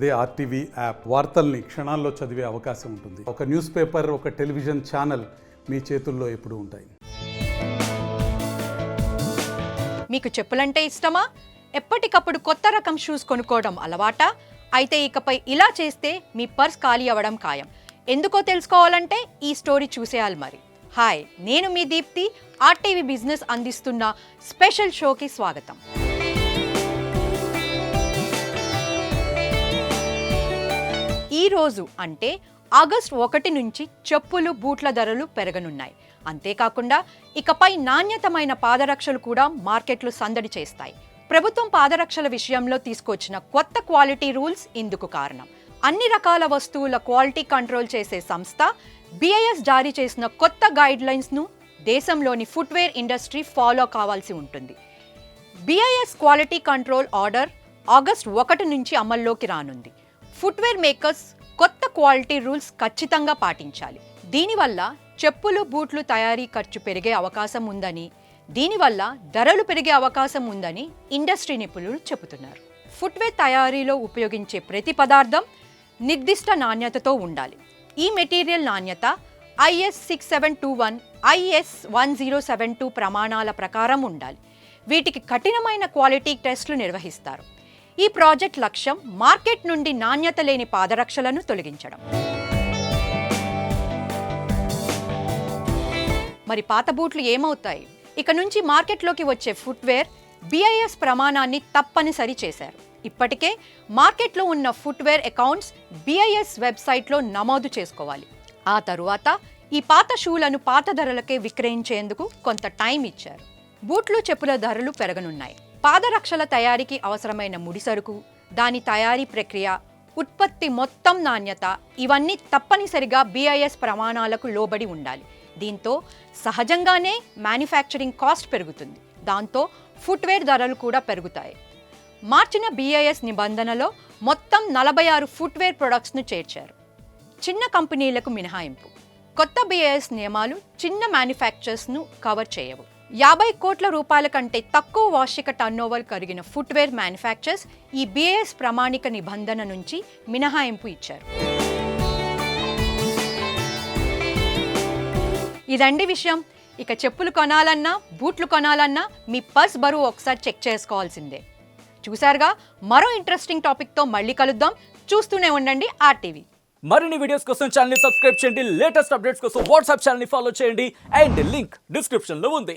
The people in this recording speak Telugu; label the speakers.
Speaker 1: అదే ఆర్టీవీ యాప్ వార్తల్ని క్షణాల్లో చదివే అవకాశం ఉంటుంది. ఒక న్యూస్ పేపర్, ఒక టెలివిజన్ ఛానల్ మీ చేతుల్లో ఎప్పుడూ ఉంటాయి.
Speaker 2: మీకు చెప్పులంటే ఇష్టమా? ఎప్పటికప్పుడు కొత్త రకం షూస్ కొనుక్కోవడం అలవాటా? అయితే ఇకపై ఇలా చేస్తే మీ పర్స్ ఖాళీ అవ్వడం ఖాయం. ఎందుకో తెలుసుకోవాలంటే ఈ స్టోరీ చూసేయాలి మరి. హాయ్, నేను మీ దీప్తి. ఆర్టీవీ బిజినెస్ అందిస్తున్న స్పెషల్ షోకి స్వాగతం. ఈ రోజు అంటే ఆగస్టు 1 నుంచి చెప్పులు, బూట్ల ధరలు పెరగనున్నాయి. అంతేకాకుండా ఇకపై నాణ్యతమైన పాదరక్షలు కూడా మార్కెట్లో సందడి చేస్తాయి. ప్రభుత్వం పాదరక్షల విషయంలో తీసుకొచ్చిన కొత్త క్వాలిటీ రూల్స్ ఇందుకు కారణం. అన్ని రకాల వస్తువుల క్వాలిటీ కంట్రోల్ చేసే సంస్థ BIS జారీ చేసిన కొత్త గైడ్ లైన్స్ను దేశంలోని ఫుట్వేర్ ఇండస్ట్రీ ఫాలో కావాల్సి ఉంటుంది. BIS quality control order August 1 నుంచి అమల్లోకి రానుంది. ఫుట్వేర్ మేకర్స్ కొత్త క్వాలిటీ రూల్స్ ఖచ్చితంగా పాటించాలి. దీనివల్ల చెప్పులు, బూట్లు తయారీ ఖర్చు పెరిగే అవకాశం ఉందని, దీనివల్ల ధరలు పెరిగే అవకాశం ఉందని ఇండస్ట్రీ నిపుణులు చెబుతున్నారు. ఫుట్వేర్ తయారీలో ఉపయోగించే ప్రతి పదార్థం నిర్దిష్ట నాణ్యతతో ఉండాలి. ఈ మెటీరియల్ నాణ్యత IS 6721, IS 1072 ప్రమాణాల ప్రకారం ఉండాలి. వీటికి కఠినమైన క్వాలిటీ టెస్టులు నిర్వహిస్తారు. ఈ ప్రాజెక్ట్ లక్ష్యం మార్కెట్ నుండి నాణ్యత లేని పాదరక్షలను తొలగించడం. మరి పాత బూట్లు ఏమవుతాయి? ఇక నుంచి మార్కెట్లోకి వచ్చే ఫుట్వేర్ BIS ప్రమాణాన్ని తప్పనిసరి చేశారు. ఇప్పటికే మార్కెట్లో ఉన్న ఫుట్వేర్ అకౌంట్స్ BIS వెబ్సైట్లో నమోదు చేసుకోవాలి. ఆ తరువాత ఈ పాత షూలను పాత ధరలకే విక్రయించేందుకు కొంత టైం ఇచ్చారు. బూట్లు, చెప్పుల ధరలు పెరగనున్నాయి. పాదరక్షల తయారీకి అవసరమైన ముడిసరుకు, దాని తయారీ ప్రక్రియ, ఉత్పత్తి మొత్తం నాణ్యత ఇవన్నీ తప్పనిసరిగా BIS ప్రమాణాలకు లోబడి ఉండాలి. దీంతో సహజంగానే మ్యానుఫ్యాక్చరింగ్ కాస్ట్ పెరుగుతుంది. దాంతో ఫుట్వేర్ ధరలు కూడా పెరుగుతాయి. మార్చిన BIS నిబంధనలో మొత్తం 46 ఫుట్వేర్ ప్రొడక్ట్స్ను చేర్చారు. చిన్న కంపెనీలకు మినహాయింపు. కొత్త BIS నియమాలు చిన్న మ్యానుఫ్యాక్చరర్స్ను కవర్ చేయవు. 50 కోట్ల రూపాయల కంటే తక్కువ వార్షిక టర్నోవర్ కలిగిన ఫుట్వేర్ మ్యానుఫ్యాక్చరర్స్ ఈ BIS ప్రామాణిక నిబంధన నుంచి మినహాయింపు ఇచ్చారు. ఇదండి విషయం. ఇక చెప్పులు కొనాలన్నా, బూట్లు కొనాలన్నా మీ పర్స్ బరువు ఒకసారి చెక్ చేసుకోవాల్సిందే. చూసారుగా, మరో ఇంట్రెస్టింగ్ టాపిక్తో మళ్ళీ కలుద్దాం. చూస్తూనే ఉండండి RTV.
Speaker 3: మరిన్ని వీడియోస్ కోసం ఛానల్ ని సబ్స్క్రైబ్ చేయండి. లేటెస్ట్ అప్డేట్స్ కోసం వాట్సాప్ ఛానల్ ని ఫాలో చేయండి. అండ్ లింక్ డిస్క్రిప్షన్ లో ఉంది.